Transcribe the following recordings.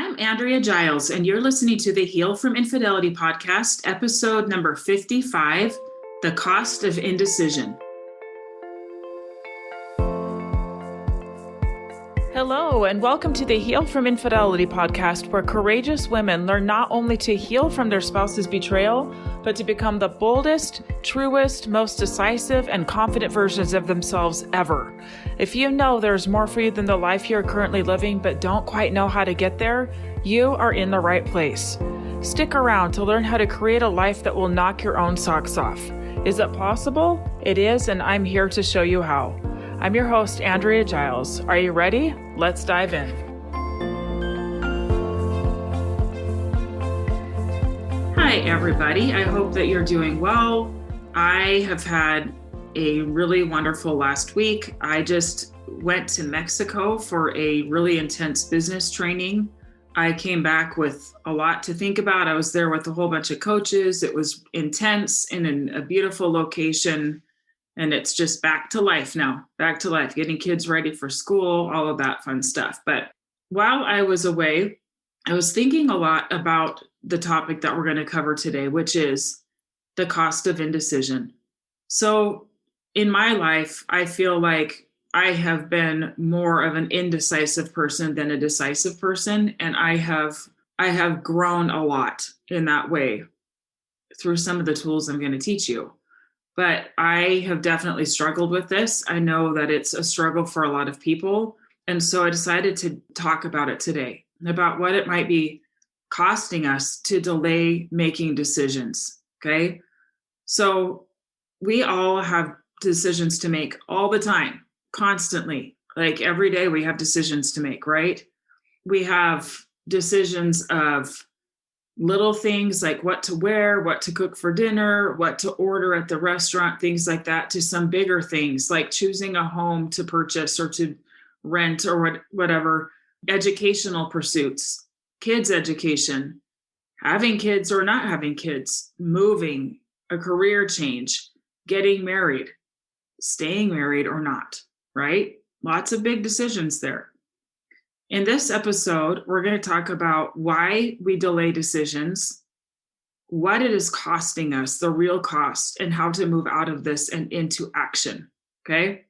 I'm Andrea Giles, and you're listening to the Heal from Infidelity podcast, episode number 55, The Cost of Indecision. Hello, and welcome to the Heal from Infidelity podcast, where courageous women learn not only to heal from their spouse's betrayal, but to become the boldest, truest, most decisive, and confident versions of themselves ever. If you know there's more for you than the life you're currently living, but don't quite know how to get there, you are in the right place. Stick around to learn how to create a life that will knock your own socks off. Is it possible? It is, and I'm here to show you how. I'm your host, Andrea Giles. Are you ready? Let's dive in. Hi, everybody. I hope that you're doing well. I have had a really wonderful last week. I just went to Mexico for a really intense business training. I came back with a lot to think about. I was there with a whole bunch of coaches. It was intense and in a beautiful location. And it's just back to life now, back to life, getting kids ready for school, all of that fun stuff. But while I was away, I was thinking a lot about the topic that we're going to cover today, which is the cost of indecision. So in my life, I feel like I have been more of an indecisive person than a decisive person. And I have grown a lot in that way through some of the tools I'm going to teach you. But I have definitely struggled with this. I know that it's a struggle for a lot of people. And so I decided to talk about it today, about what it might be costing us to delay making decisions. Okay. So we all have decisions to make all the time, constantly. Like every day we have decisions to make, right? We have decisions of little things like what to wear, what to cook for dinner, what to order at the restaurant, things like that, to some bigger things like choosing a home to purchase or to rent or whatever, educational pursuits, kids' education, having kids or not having kids, moving, a career change, getting married, staying married or not, right? Lots of big decisions there. In this episode, we're going to talk about why we delay decisions, what it is costing us, the real cost, and how to move out of this and into action, okay?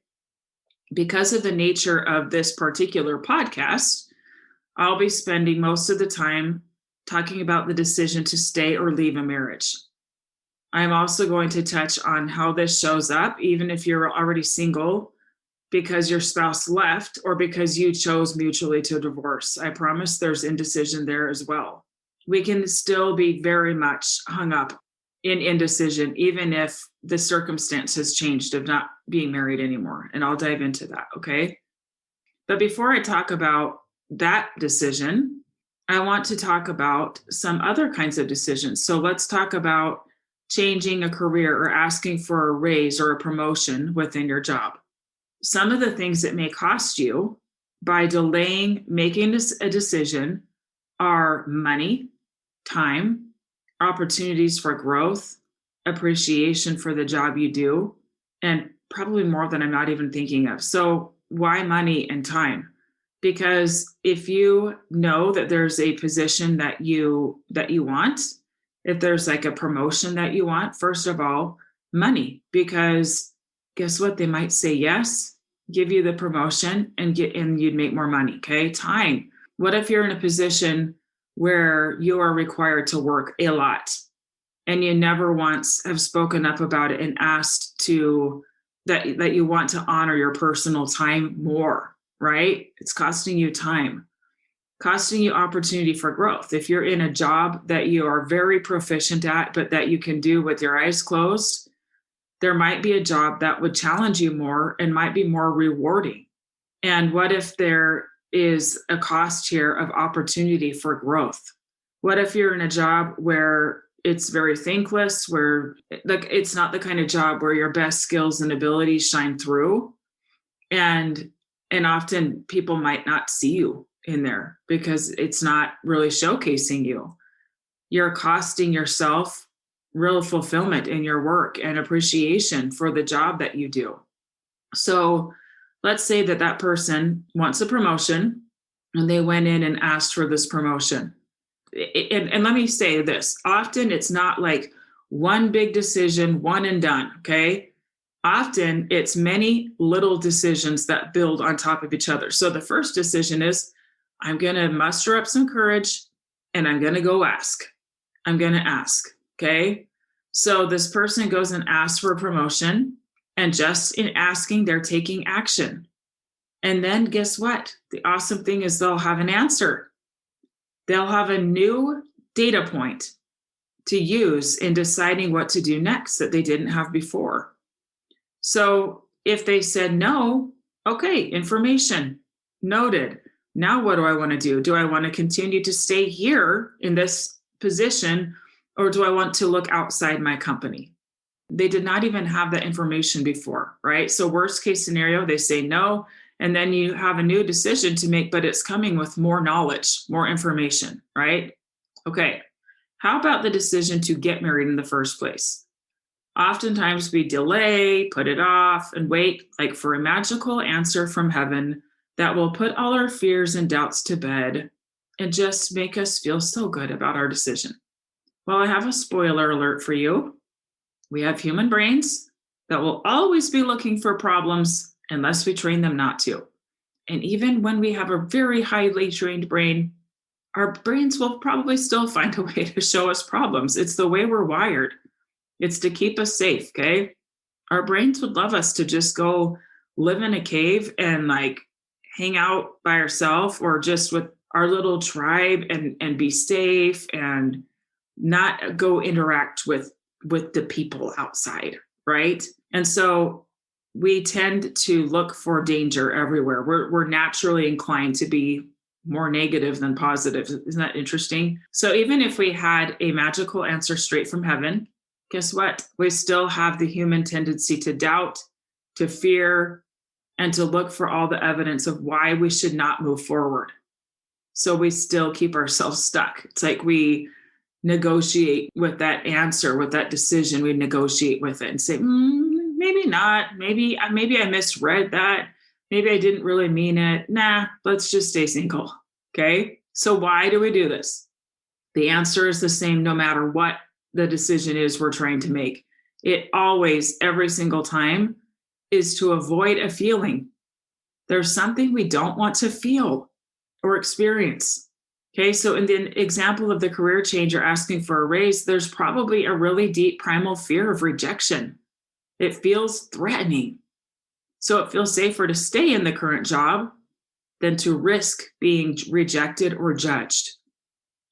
Because of the nature of this particular podcast, I'll be spending most of the time talking about the decision to stay or leave a marriage. I'm also going to touch on how this shows up, even if you're already single, because your spouse left or because you chose mutually to divorce. I promise there's indecision there as well. We can still be very much hung up in indecision, even if the circumstance has changed of not being married anymore. And I'll dive into that, okay? But before I talk about that decision, I want to talk about some other kinds of decisions. So let's talk about changing a career or asking for a raise or a promotion within your job. Some of the things that may cost you by delaying making a decision are money, time, opportunities for growth, appreciation for the job you do, and probably more than I'm not even thinking of. So why money and time? Because if you know that there's a position that you want, if there's like a promotion that you want, first of all, money, because guess what? They might say yes, give you the promotion and you'd make more money. Okay. Time. What if you're in a position where you are required to work a lot and you never once have spoken up about it and asked that you want to honor your personal time more, right? It's costing you time, costing you opportunity for growth. If you're in a job that you are very proficient at, but that you can do with your eyes closed, there might be a job that would challenge you more and might be more rewarding. And what if there is a cost here of opportunity for growth? What if you're in a job where it's very thankless, where it's not the kind of job where your best skills and abilities shine through? And often people might not see you in there because it's not really showcasing you. You're costing yourself real fulfillment in your work and appreciation for the job that you do. So let's say that person wants a promotion and they went in and asked for this promotion. And let me say this, often it's not like one big decision, one and done, okay? Often it's many little decisions that build on top of each other. So the first decision is, I'm going to muster up some courage and I'm going to go ask. I'm going to ask, okay? So this person goes and asks for a promotion, and just in asking, they're taking action. And then guess what? The awesome thing is they'll have an answer. They'll have a new data point to use in deciding what to do next that they didn't have before. So if they said no, okay, information noted. Now what do I want to do? Do I want to continue to stay here in this position, or do I want to look outside my company? They did not even have that information before, right? So worst case scenario, they say no, and then you have a new decision to make, but it's coming with more knowledge, more information, right? Okay, how about the decision to get married in the first place? Oftentimes we delay, put it off, and wait like for a magical answer from heaven that will put all our fears and doubts to bed and just make us feel so good about our decision. Well, I have a spoiler alert for you. We have human brains that will always be looking for problems unless we train them not to. And even when we have a very highly trained brain, our brains will probably still find a way to show us problems. It's the way we're wired. It's to keep us safe, okay? Our brains would love us to just go live in a cave and like hang out by ourselves or just with our little tribe and be safe and not go interact with the people outside, right? And so we tend to look for danger everywhere. We're naturally inclined to be more negative than positive. Isn't that interesting? So even if we had a magical answer straight from heaven, guess what? We still have the human tendency to doubt, to fear, and to look for all the evidence of why we should not move forward. So we still keep ourselves stuck. It's like we negotiate with that answer, with that decision. We negotiate with it and say, maybe not. Maybe I misread that. Maybe I didn't really mean it. Nah, let's just stay single. Okay. So why do we do this? The answer is the same no matter what the decision is we're trying to make. It always, every single time, is to avoid a feeling. There's something we don't want to feel or experience. Okay, so in the example of the career change or asking for a raise, there's probably a really deep primal fear of rejection. It feels threatening. So it feels safer to stay in the current job than to risk being rejected or judged.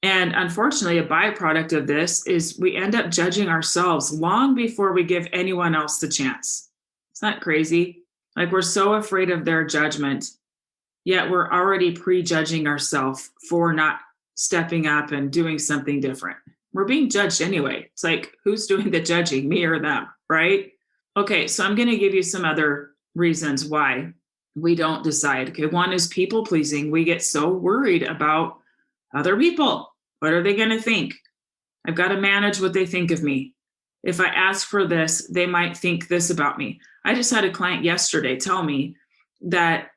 And unfortunately, a byproduct of this is we end up judging ourselves long before we give anyone else the chance. It's not crazy. Like we're so afraid of their judgment, yet we're already prejudging ourselves for not stepping up and doing something different. We're being judged anyway. It's like, who's doing the judging, me or them, right? Okay, so I'm going to give you some other reasons why we don't decide. Okay, one is people pleasing. We get so worried about other people. What are they going to think? I've got to manage what they think of me. If I ask for this, they might think this about me. I just had a client yesterday tell me that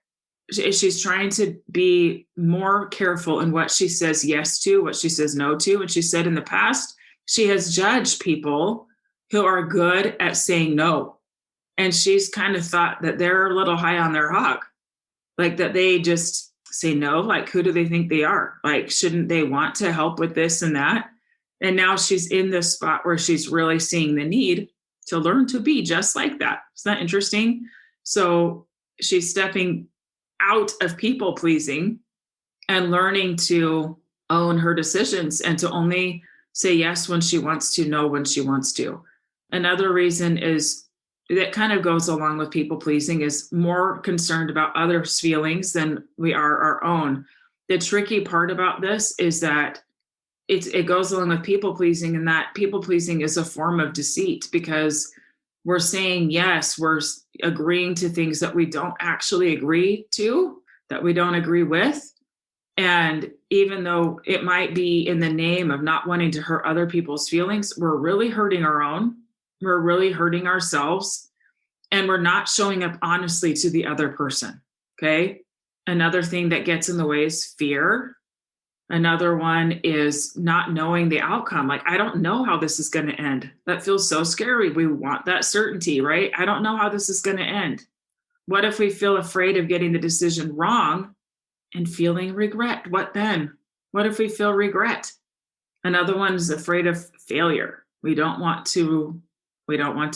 she's trying to be more careful in what she says yes to, what she says no to. And she said in the past, she has judged people who are good at saying no. And she's kind of thought that they're a little high on their hog, like that they just say no. Like, who do they think they are? Like, shouldn't they want to help with this and that? And now she's in this spot where she's really seeing the need to learn to be just like that. Isn't that interesting? So she's stepping out of people pleasing and learning to own her decisions and to only say yes when she wants to, no when she wants to. Another reason is that kind of goes along with people pleasing is more concerned about others' feelings than we are our own. The tricky part about this is that it goes along with people pleasing, and that people pleasing is a form of deceit because we're saying yes, we're agreeing to things that we don't actually agree to, that we don't agree with. And even though it might be in the name of not wanting to hurt other people's feelings, we're really hurting our own. We're really hurting ourselves. And we're not showing up honestly to the other person. Okay. Another thing that gets in the way is fear. Another one is not knowing the outcome. Like, I don't know how this is going to end. That feels so scary. We want that certainty, right? I don't know how this is going to end. What if we feel afraid of getting the decision wrong and feeling regret? What then? What if we feel regret? Another one is afraid of failure. We don't want to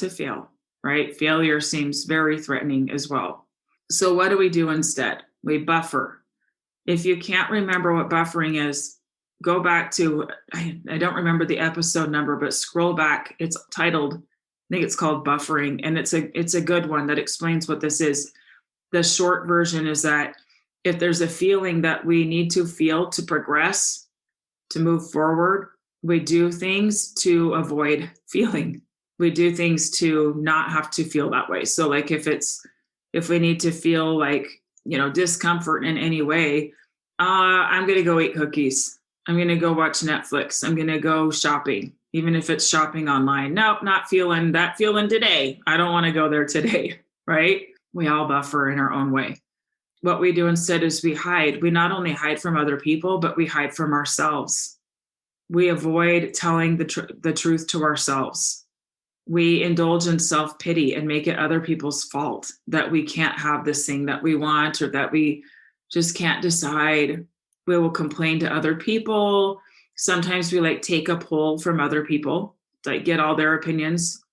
fail, right? Failure seems very threatening as well. So what do we do instead? We buffer. If you can't remember what buffering is, go back to, I don't remember the episode number, but scroll back. It's titled, I think it's called Buffering, and it's a good one that explains what this is. The short version is that if there's a feeling that we need to feel to progress, to move forward, we do things to avoid feeling. We do things to not have to feel that way. So like if we need to feel like, discomfort in any way, I'm going to go eat cookies. I'm going to go watch Netflix. I'm going to go shopping, even if it's shopping online. Nope, not feeling that feeling today. I don't want to go there today, right? We all buffer in our own way. What we do instead is we hide. We not only hide from other people, but we hide from ourselves. We avoid telling the truth to ourselves. We indulge in self-pity and make it other people's fault that we can't have this thing that we want, or that we just can't decide. We will complain to other people. Sometimes we take a poll from other people, get all their opinions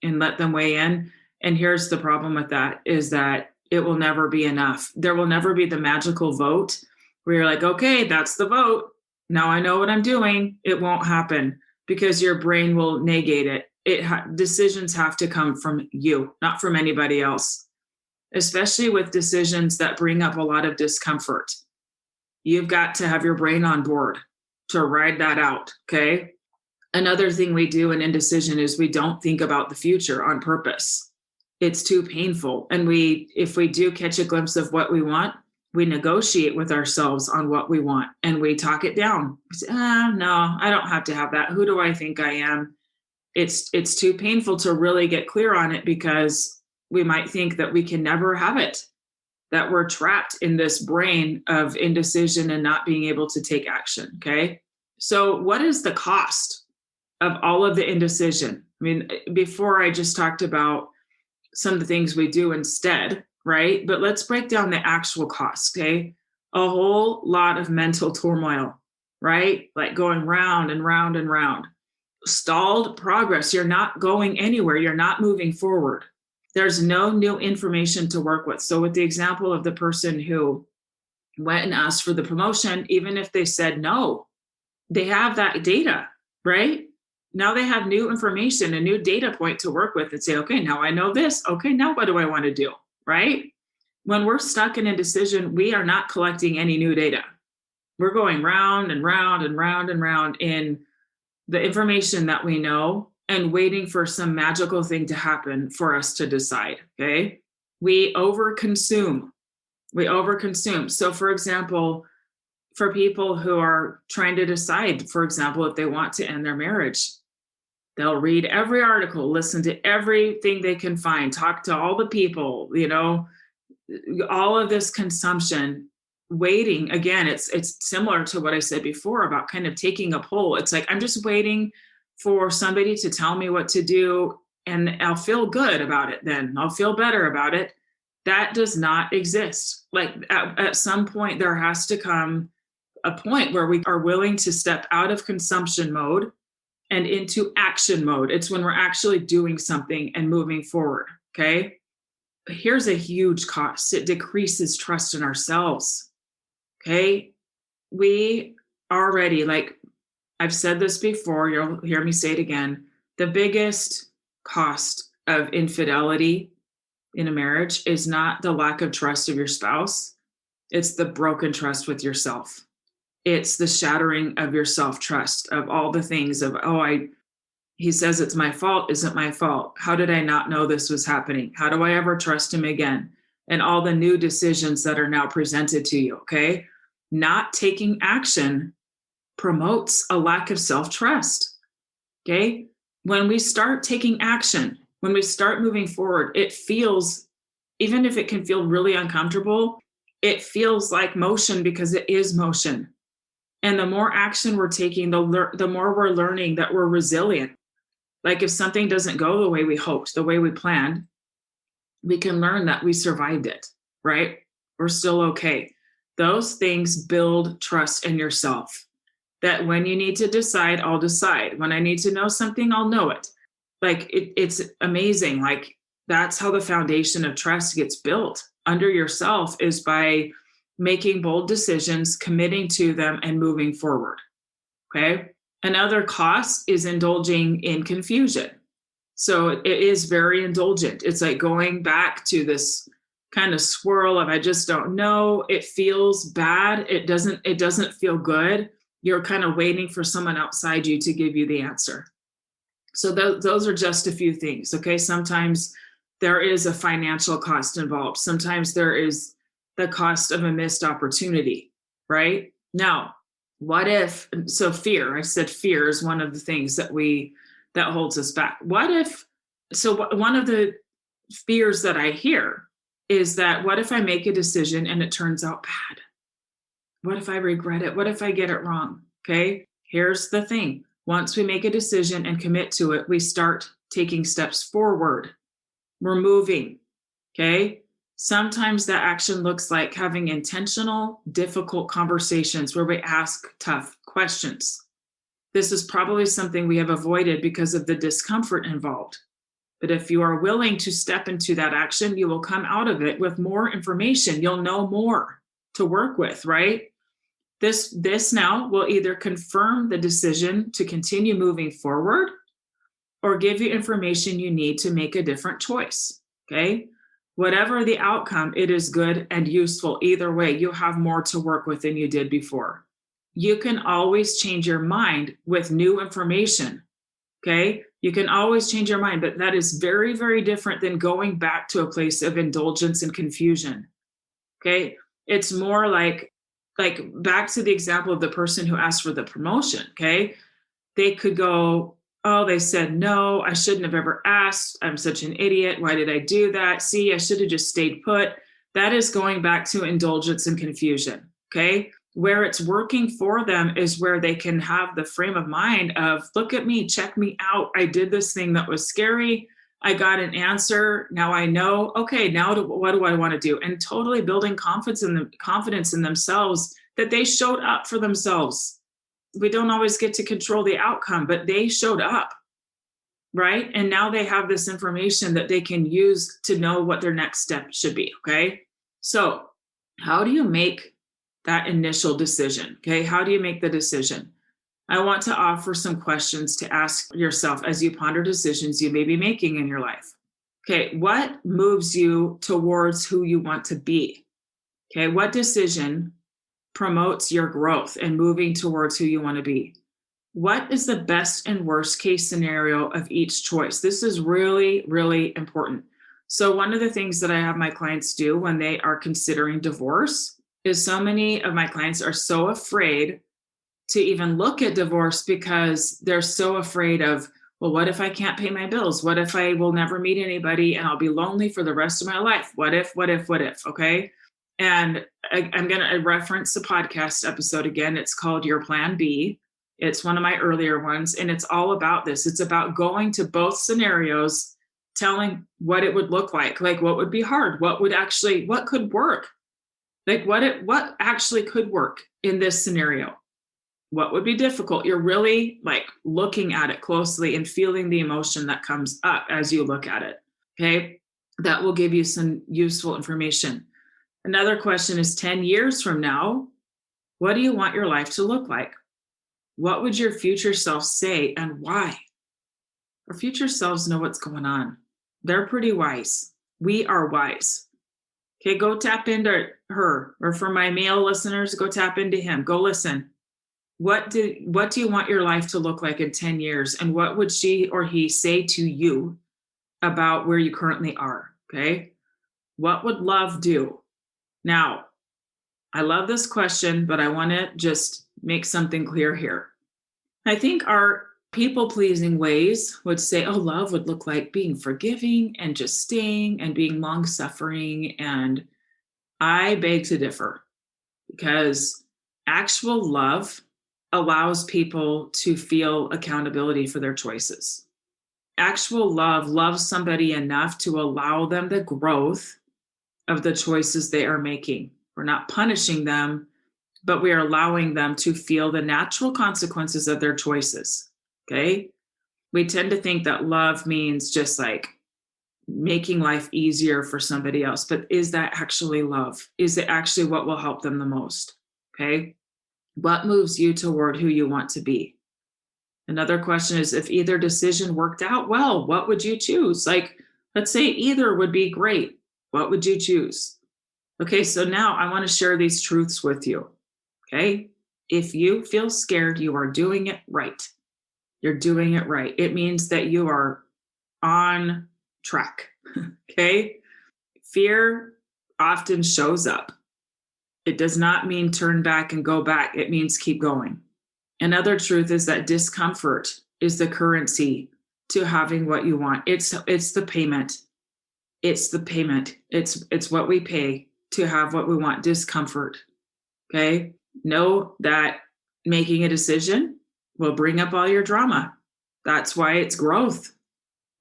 and let them weigh in. And here's the problem with that, is that it will never be enough. There will never be the magical vote where you're like, okay, that's the vote. Now I know what I'm doing. It won't happen, because your brain will negate it. Decisions have to come from you, not from anybody else, especially with decisions that bring up a lot of discomfort. You've got to have your brain on board to ride that out, okay? Another thing we do in indecision is we don't think about the future on purpose. It's too painful. And if we do catch a glimpse of what we want, we negotiate with ourselves on what we want and we talk it down. We say, no, I don't have to have that. Who do I think I am? It's too painful to really get clear on it, because we might think that we can never have it, that we're trapped in this brain of indecision and not being able to take action, okay? So what is the cost of all of the indecision? I mean, before I just talked about some of the things we do instead, right? But let's break down the actual cost, okay? A whole lot of mental turmoil, right? Like going round and round and round. Stalled progress. You're not going anywhere. You're not moving forward. There's no new information to work with. So with the example of the person who went and asked for the promotion, even if they said no, they have that data, right? Now they have new information, a new data point to work with and say, okay, now I know this. Okay, now what do I want to do, right? When we're stuck in indecision, we are not collecting any new data. We're going round and round and round and round in the information that we know and waiting for some magical thing to happen for us to decide, okay? We overconsume. So for example, for people who are trying to decide, for example, if they want to end their marriage, they'll read every article, listen to everything they can find, talk to all the people, all of this consumption. Waiting, again, it's similar to what I said before about kind of taking a poll. It's like, I'm just waiting for somebody to tell me what to do and I'll feel good about it. Then I'll feel better about it. That does not exist. Like at some point, there has to come a point where we are willing to step out of consumption mode and into action mode. It's when we're actually doing something and moving forward, okay? Here's a huge cost. It decreases trust in ourselves. Okay, we already, I've said this before, you'll hear me say it again, the biggest cost of infidelity in a marriage is not the lack of trust of your spouse. It's the broken trust with yourself. It's the shattering of your self-trust, of all the things of, he says it's my fault. Isn't my fault? How did I not know this was happening? How do I ever trust him again? And all the new decisions that are now presented to you, okay? Not taking action promotes a lack of self-trust, okay? When we start taking action, when we start moving forward, it feels, even if it can feel really uncomfortable, it feels like motion because it is motion. And the more action we're taking, the more we're learning that we're resilient. Like if something doesn't go the way we hoped, the way we planned, we can learn that we survived it, right? We're still okay. Those things build trust in yourself. That when you need to decide, I'll decide. When I need to know something, I'll know it. Like it's amazing. Like that's how the foundation of trust gets built under yourself, is by making bold decisions, committing to them, and moving forward. Okay. Another cost is indulging in confusion. So it is very indulgent. It's like going back to this kind of swirl of, I just don't know. It feels bad. It doesn't feel good. You're kind of waiting for someone outside you to give you the answer. So those are just a few things. Okay. Sometimes there is a financial cost involved. Sometimes there is the cost of a missed opportunity, right? Now, what if, so fear, I said fear is one of the things that holds us back. What if, so one of the fears that I hear is that, what if I make a decision and it turns out bad? What if I regret it? What if I get it wrong? Okay. Here's the thing. Once we make a decision and commit to it, we start taking steps forward. We're moving. Okay. Sometimes that action looks like having intentional, difficult conversations where we ask tough questions. This is probably something we have avoided because of the discomfort involved. But if you are willing to step into that action, you will come out of it with more information. You'll know more to work with, right? This now will either confirm the decision to continue moving forward or give you information you need to make a different choice, okay? Whatever the outcome, it is good and useful. Either way, you have more to work with than you did before. You can always change your mind with new information, okay? You can always change your mind, but that is very, very different than going back to a place of indulgence and confusion, okay? It's more like back to the example of the person who asked for the promotion, okay? They could go, oh, they said no, I shouldn't have ever asked. I'm such an idiot. Why did I do that? See, I should have just stayed put. That is going back to indulgence and confusion, okay? Where it's working for them is where they can have the frame of mind of, look at me, check me out. I did this thing that was scary. I got an answer. Now I know, okay, now what do I want to do? And totally building confidence in themselves that they showed up for themselves. We don't always get to control the outcome, but they showed up, right? And now they have this information that they can use to know what their next step should be, okay? So how do you make that initial decision, okay? How do you make the decision? I want to offer some questions to ask yourself as you ponder decisions you may be making in your life. Okay, what moves you towards who you want to be? Okay, what decision promotes your growth and moving towards who you want to be? What is the best and worst case scenario of each choice? This is really, really important. So one of the things that I have my clients do when they are considering divorce is, so many of my clients are so afraid to even look at divorce because they're so afraid of, well, what if I can't pay my bills? What if I will never meet anybody and I'll be lonely for the rest of my life? What if, okay? And I'm going to reference the podcast episode again. It's called Your Plan B. It's one of my earlier ones, and it's all about this. It's about going to both scenarios, telling what it would look like what would be hard, what could work? What actually could work in this scenario? What would be difficult? You're really looking at it closely and feeling the emotion that comes up as you look at it. Okay. That will give you some useful information. Another question is, 10 years from now, what do you want your life to look like? What would your future self say and why? Our future selves know what's going on. They're pretty wise. We are wise. Okay. Go tap into her, or for my male listeners, go tap into him. Go listen. What do you want your life to look like in 10 years? And what would she or he say to you about where you currently are? Okay. What would love do? Now, I love this question, but I want to just make something clear here. I think our people-pleasing ways would say, oh, love would look like being forgiving and just staying and being long-suffering and I beg to differ because actual love allows people to feel accountability for their choices. Actual love loves somebody enough to allow them the growth of the choices they are making. We're not punishing them, but we are allowing them to feel the natural consequences of their choices. Okay. We tend to think that love means just like making life easier for somebody else, but is that actually love? Is it actually what will help them the most? Okay. What moves you toward who you want to be? Another question is, if either decision worked out well, what would you choose? Like, let's say either would be great. What would you choose? Okay, so now I want to share these truths with you. Okay. If you feel scared, you are doing it right. You're doing it right. It means that you are on track. Okay. Fear often shows up. It does not mean turn back and go back. It means keep going. Another truth is that discomfort is the currency to having what you want. It's the payment. It's the payment. It's what we pay to have what we want, discomfort. Okay? Know that making a decision will bring up all your drama. That's why it's growth,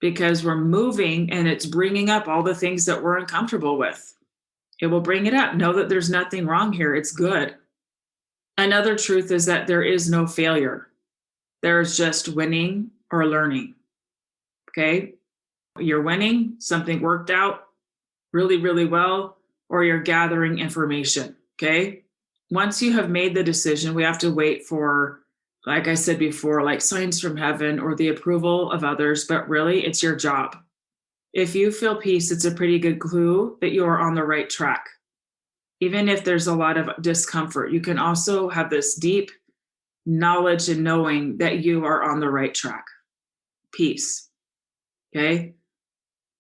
because we're moving and it's bringing up all the things that we're uncomfortable with. It will bring it up. Know that there's nothing wrong here. It's good. Another truth is that there is no failure. There's just winning or learning. Okay? You're winning, something worked out really, really well, or you're gathering information. Okay? Once you have made the decision, we have to wait for, like I said before, like signs from heaven or the approval of others, but really it's your job. If you feel peace, it's a pretty good clue that you are on the right track. Even if there's a lot of discomfort, you can also have this deep knowledge and knowing that you are on the right track. Peace. Okay?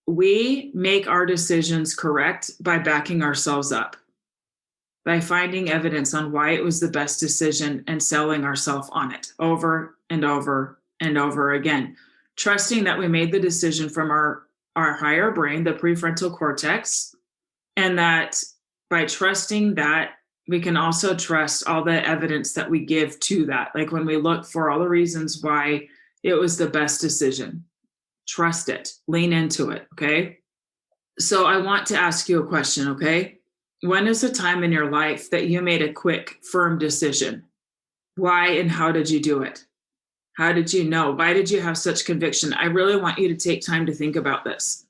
We make our decisions correct by backing ourselves up, by finding evidence on why it was the best decision and selling ourselves on it over and over and over again. Trusting that we made the decision from our higher brain, the prefrontal cortex, and that by trusting that, we can also trust all the evidence that we give to that. Like when we look for all the reasons why it was the best decision, trust it, lean into it. Okay. So I want to ask you a question. Okay. When is a time in your life that you made a quick, firm decision? Why and how did you do it? How did you know? Why did you have such conviction? I really want you to take time to think about this.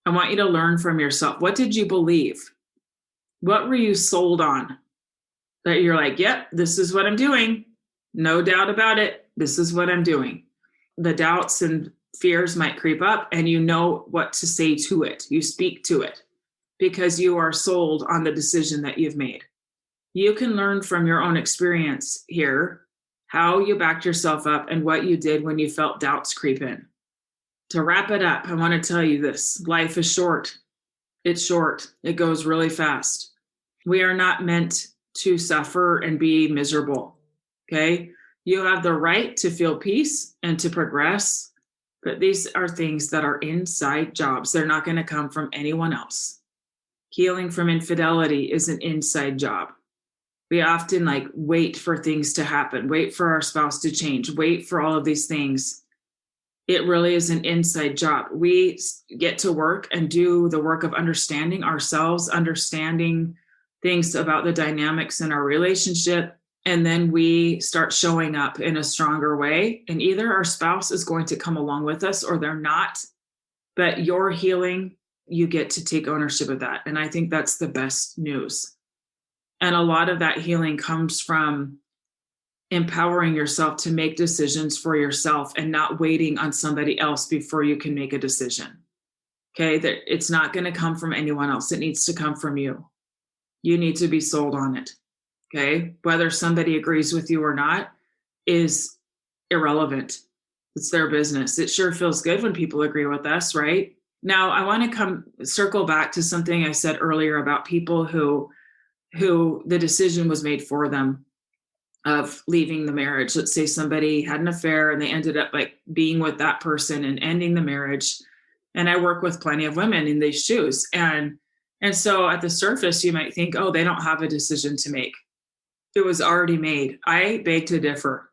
I want you to learn from yourself. What did you believe? What were you sold on? That you're like, yep, this is what I'm doing. No doubt about it. This is what I'm doing. The doubts and fears might creep up and you know what to say to it. You speak to it because you are sold on the decision that you've made. You can learn from your own experience here how you backed yourself up and what you did when you felt doubts creep in. To wrap it up, I want to tell you this. Life is short. It's short. It goes really fast. We are not meant to suffer and be miserable. Okay? You have the right to feel peace and to progress, but these are things that are inside jobs. They're not going to come from anyone else. Healing from infidelity is an inside job. We often wait for things to happen, wait for our spouse to change, wait for all of these things. It really is an inside job. We get to work and do the work of understanding ourselves, understanding things about the dynamics in our relationship. And then we start showing up in a stronger way. And either our spouse is going to come along with us or they're not. But your healing, you get to take ownership of that. And I think that's the best news. And a lot of that healing comes from empowering yourself to make decisions for yourself and not waiting on somebody else before you can make a decision. Okay, that it's not going to come from anyone else. It needs to come from you. You need to be sold on it. Okay, whether somebody agrees with you or not is irrelevant. It's their business. It sure feels good when people agree with us, right? Now, I want to circle back to something I said earlier about people who the decision was made for them of leaving the marriage. Let's say somebody had an affair and they ended up being with that person and ending the marriage. And I work with plenty of women in these shoes. And And so at the surface, you might think, oh, they don't have a decision to make. It was already made. I beg to differ,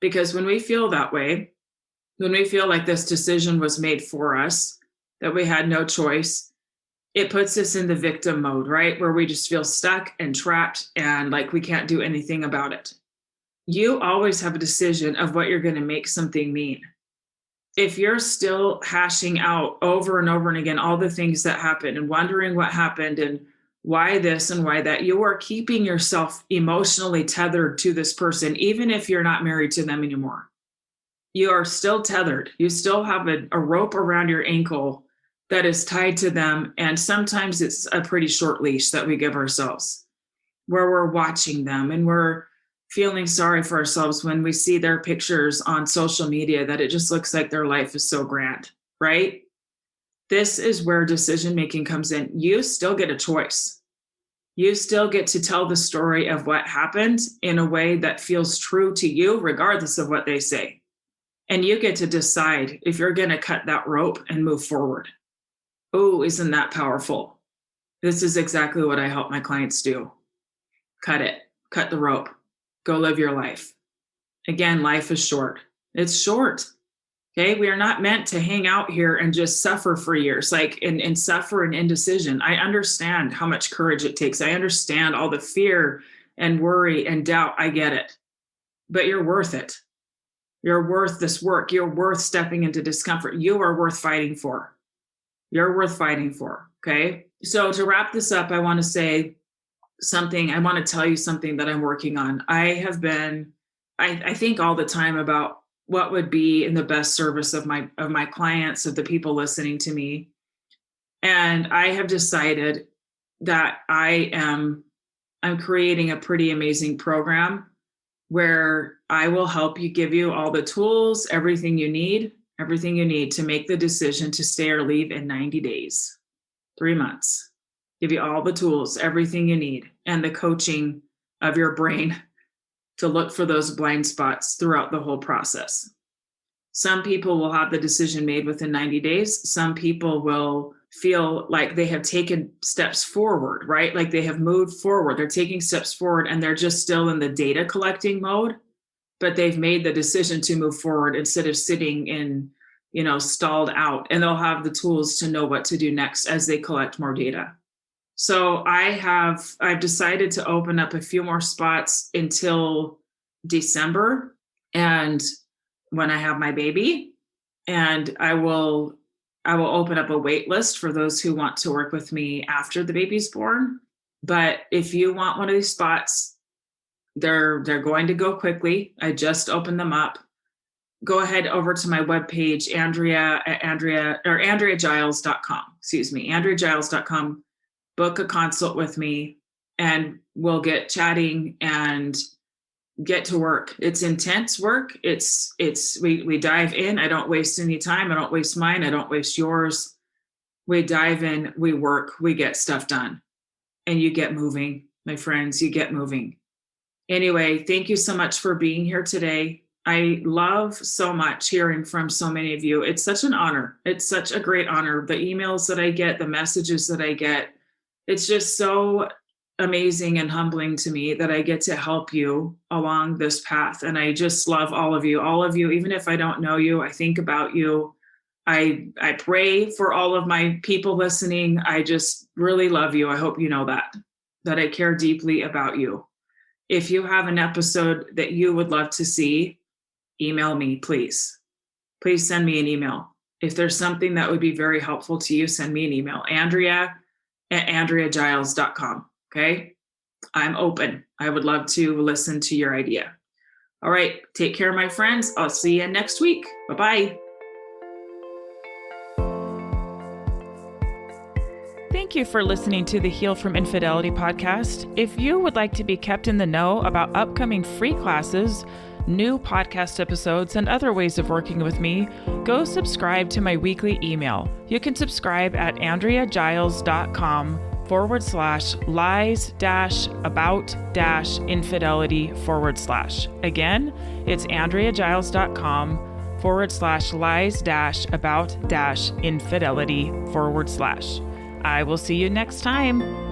because when we feel that way, when we feel like this decision was made for us, that we had no choice, it puts us in the victim mode, right? Where we just feel stuck and trapped and like we can't do anything about it. You always have a decision of what you're going to make something mean. If you're still hashing out over and over and again all the things that happened and wondering what happened and why this and why that, you are keeping yourself emotionally tethered to this person, even if you're not married to them anymore. You are still tethered. You still have a rope around your ankle that is tied to them. And sometimes it's a pretty short leash that we give ourselves, where we're watching them and we're feeling sorry for ourselves when we see their pictures on social media, that it just looks like their life is so grand, right? This is where decision-making comes in. You still get a choice. You still get to tell the story of what happened in a way that feels true to you, regardless of what they say. And you get to decide if you're going to cut that rope and move forward. Oh, isn't that powerful? This is exactly what I help my clients do. Cut it. Cut the rope. Go live your life. Again, life is short. It's short. Okay. We are not meant to hang out here and just suffer for years, and suffer in indecision. I understand how much courage it takes. I understand all the fear and worry and doubt. I get it. But you're worth it. You're worth this work. You're worth stepping into discomfort. You are worth fighting for. You're worth fighting for. Okay. So to wrap this up, I want to say something. I want to tell you something that I'm working on. I think all the time about what would be in the best service of my clients, of the people listening to me. And I have decided that I'm creating a pretty amazing program where I will help you, give you all the tools, everything you need to make the decision to stay or leave in 90 days, 3 months. Give you all the tools, everything you need, and the coaching of your brain to look for those blind spots throughout the whole process. Some people will have the decision made within 90 days. Some people will feel like they have taken steps forward, right? Like they have moved forward. They're taking steps forward and they're just still in the data collecting mode, but they've made the decision to move forward instead of sitting in, stalled out, and they'll have the tools to know what to do next as they collect more data. So I've decided to open up a few more spots until December, and when I have my baby, and I will open up a wait list for those who want to work with me after the baby's born. But if you want one of these spots, they're going to go quickly. I just opened them up. Go ahead over to my webpage, AndreaGiles.com. AndreaGiles.com. Book a consult with me and we'll get chatting and get to work. It's intense work. We dive in. I don't waste any time. I don't waste mine. I don't waste yours. We dive in, we work, we get stuff done, and you get moving, my friends, you get moving. Anyway, thank you so much for being here today. I love so much hearing from so many of you. It's such an honor. It's such a great honor. The emails that I get, the messages that I get, it's just so amazing and humbling to me that I get to help you along this path. And I just love all of you, even if I don't know you, I think about you. I pray for all of my people listening. I just really love you. I hope you know that I care deeply about you. If you have an episode that you would love to see, email me, please. Please send me an email. If there's something that would be very helpful to you, send me an email, Andrea@AndreaGiles.com. Okay. I'm open. I would love to listen to your idea. All right. Take care, my friends. I'll see you next week. Bye-bye. Thank you for listening to the Heal from Infidelity podcast. If you would like to be kept in the know about upcoming free classes, new podcast episodes, and other ways of working with me, go subscribe to my weekly email. You can subscribe at AndreaGiles.com/lies-about-infidelity/. Again, it's AndreaGiles.com/lies-about-infidelity/. I will see you next time.